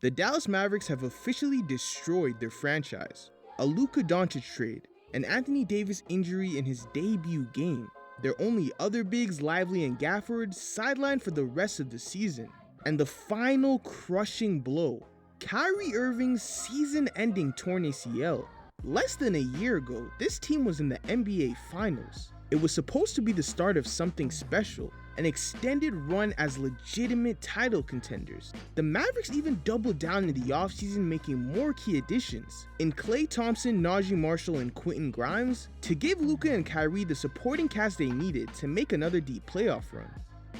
The Dallas Mavericks have officially destroyed their franchise. A Luka Doncic trade, an Anthony Davis injury in his debut game, their only other bigs, Lively and Gafford, sidelined for the rest of the season, and the final crushing blow, Kyrie Irving's season-ending torn ACL. Less than a year ago, this team was in the NBA Finals. It was supposed to be the start of something special, an extended run as legitimate title contenders. The Mavericks even doubled down in the offseason, making more key additions in Klay Thompson, Najee Marshall, and Quentin Grimes to give Luka and Kyrie the supporting cast they needed to make another deep playoff run.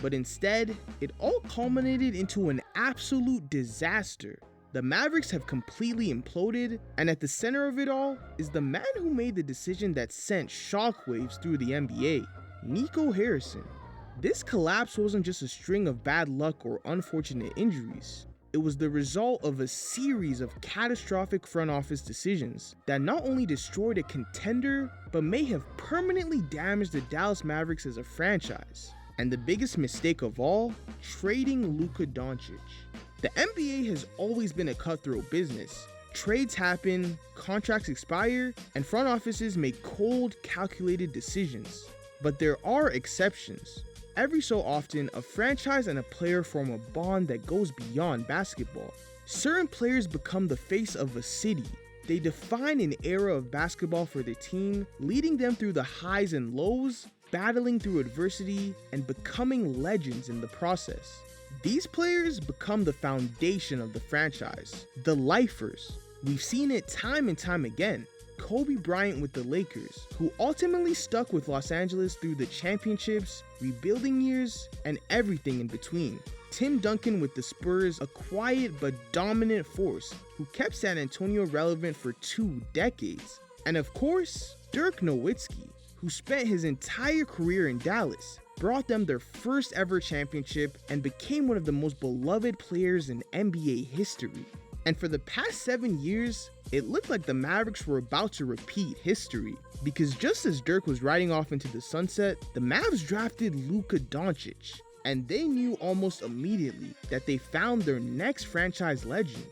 But instead, it all culminated into an absolute disaster. The Mavericks have completely imploded, and at the center of it all is the man who made the decision that sent shockwaves through the NBA, Nico Harrison. This collapse wasn't just a string of bad luck or unfortunate injuries. It was the result of a series of catastrophic front office decisions that not only destroyed a contender, but may have permanently damaged the Dallas Mavericks as a franchise. And the biggest mistake of all, trading Luka Doncic. The NBA has always been a cutthroat business. Trades happen, contracts expire, and front offices make cold, calculated decisions. But there are exceptions. Every so often, a franchise and a player form a bond that goes beyond basketball. Certain players become the face of a city. They define an era of basketball for their team, leading them through the highs and lows, battling through adversity, and becoming legends in the process. These players become the foundation of the franchise, the lifers. We've seen it time and time again. Kobe Bryant with the Lakers, who ultimately stuck with Los Angeles through the championships, rebuilding years, and everything in between. Tim Duncan with the Spurs, a quiet but dominant force who kept San Antonio relevant for 2 decades. And of course, Dirk Nowitzki, who spent his entire career in Dallas, brought them their first ever championship, and became one of the most beloved players in NBA history. And for the past 7 years, it looked like the Mavericks were about to repeat history, because just as Dirk was riding off into the sunset, the Mavs drafted Luka Doncic, and they knew almost immediately that they found their next franchise legend.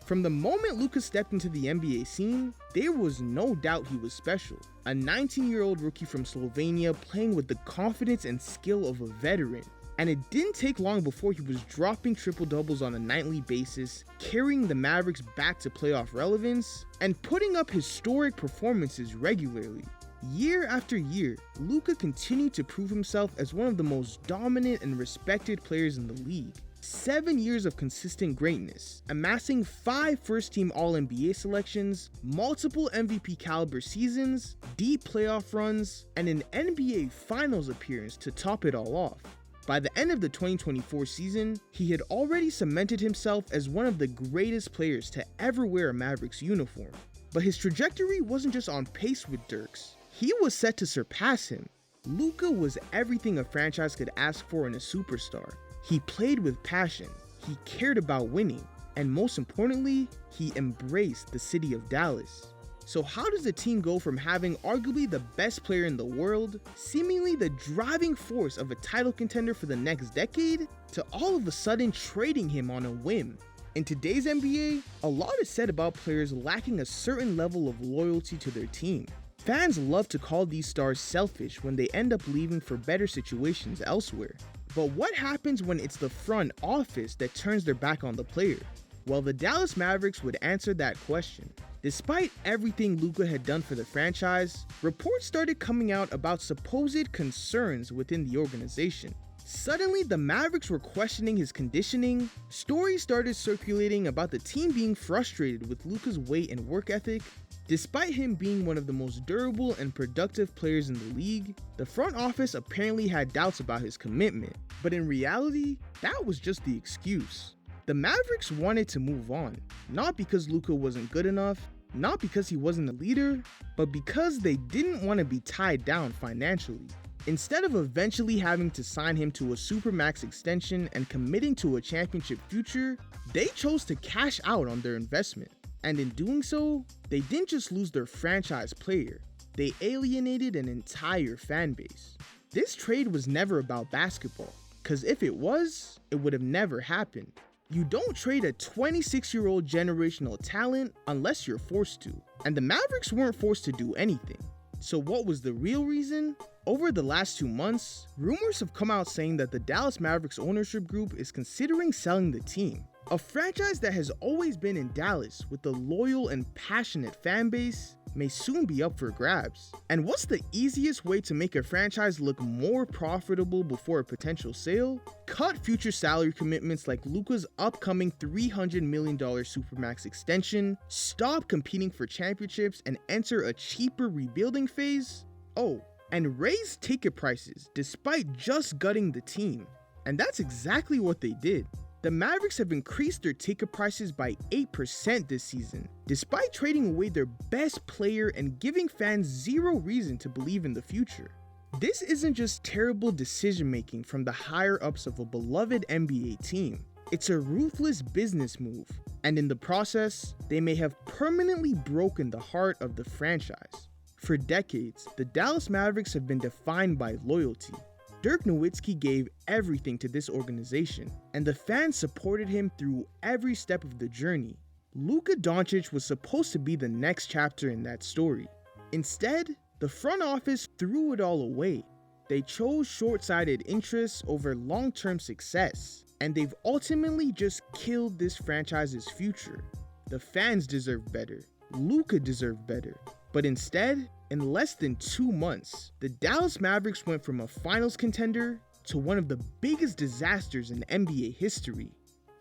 From the moment Luka stepped into the NBA scene, there was no doubt he was special. A 19-year-old rookie from Slovenia playing with the confidence and skill of a veteran. And it didn't take long before he was dropping triple-doubles on a nightly basis, carrying the Mavericks back to playoff relevance, and putting up historic performances regularly. Year after year, Luka continued to prove himself as one of the most dominant and respected players in the league. 7 years of consistent greatness, amassing 5 first-team All-NBA selections, multiple MVP caliber seasons, deep playoff runs, and an NBA Finals appearance to top it all off. By the end of the 2024 season, he had already cemented himself as one of the greatest players to ever wear a Mavericks uniform. But his trajectory wasn't just on pace with Dirk's, he was set to surpass him. Luka was everything a franchise could ask for in a superstar. He played with passion, he cared about winning, and most importantly, he embraced the city of Dallas. So how does a team go from having arguably the best player in the world, seemingly the driving force of a title contender for the next decade, to all of a sudden trading him on a whim? In today's NBA, a lot is said about players lacking a certain level of loyalty to their team. Fans love to call these stars selfish when they end up leaving for better situations elsewhere. But what happens when it's the front office that turns their back on the player? Well, the Dallas Mavericks would answer that question. Despite everything Luka had done for the franchise, reports started coming out about supposed concerns within the organization. Suddenly, the Mavericks were questioning his conditioning, stories started circulating about the team being frustrated with Luka's weight and work ethic. Despite him being one of the most durable and productive players in the league, the front office apparently had doubts about his commitment. But in reality, that was just the excuse. The Mavericks wanted to move on, not because Luka wasn't good enough, not because he wasn't a leader, but because they didn't want to be tied down financially. Instead of eventually having to sign him to a supermax extension and committing to a championship future, they chose to cash out on their investment. And in doing so, they didn't just lose their franchise player, they alienated an entire fan base. This trade was never about basketball, because if it was, it would have never happened. You don't trade a 26-year-old generational talent unless you're forced to. And the Mavericks weren't forced to do anything. So what was the real reason? Over the last 2 months, rumors have come out saying that the Dallas Mavericks ownership group is considering selling the team. A franchise that has always been in Dallas with a loyal and passionate fan base may soon be up for grabs. And what's the easiest way to make a franchise look more profitable before a potential sale? Cut future salary commitments like Luka's upcoming $300 million Supermax extension, stop competing for championships and enter a cheaper rebuilding phase. Oh, and raise ticket prices despite just gutting the team. And that's exactly what they did. The Mavericks have increased their ticket prices by 8% this season, despite trading away their best player and giving fans zero reason to believe in the future. This isn't just terrible decision making from the higher ups of a beloved NBA team. It's a ruthless business move, and in the process, they may have permanently broken the heart of the franchise. For decades, the Dallas Mavericks have been defined by loyalty. Dirk Nowitzki gave everything to this organization, and the fans supported him through every step of the journey. Luka Doncic was supposed to be the next chapter in that story. Instead, the front office threw it all away. They chose short-sighted interests over long-term success, and they've ultimately just killed this franchise's future. The fans deserve better. Luka deserved better. But instead, in less than 2 months, the Dallas Mavericks went from a finals contender to one of the biggest disasters in NBA history.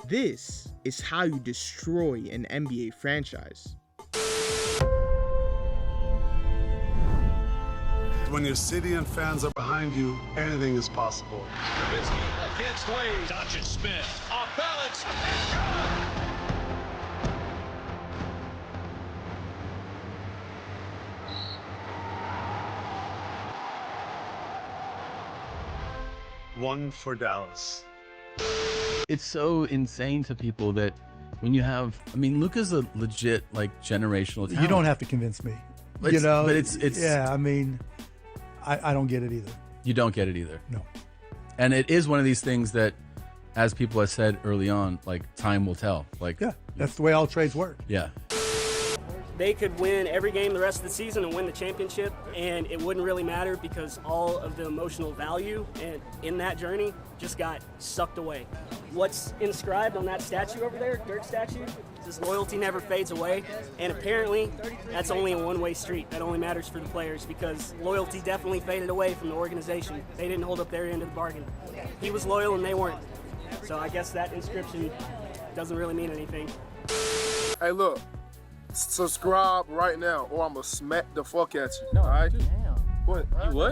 This is how you destroy an NBA franchise. When your city and fans are behind you, anything is possible. Nowitzki against Wade. Doncic spin. Off balance. One for Dallas. It's so insane to people that when you have, I mean, Luka's a legit, like, generational talent. You don't have to convince me. But it's yeah, I mean, I don't get it either. You don't get it either. No. And it is one of these things that, as people have said early on, like, time will tell. Like, Yeah, that's the way all trades work. yeah. They could win every game the rest of the season and win the championship, and it wouldn't really matter because all of the emotional value and in that journey just got sucked away. What's inscribed on that statue over there, Dirk statue, says loyalty never fades away, and apparently that's only a one-way street. That only matters for the players because loyalty definitely faded away from the organization. They didn't hold up their end of the bargain. He was loyal and they weren't. So I guess that inscription doesn't really mean anything. Hey, look. Subscribe right now, or I'm gonna smack the fuck at you. No, all right? Damn. What? You what?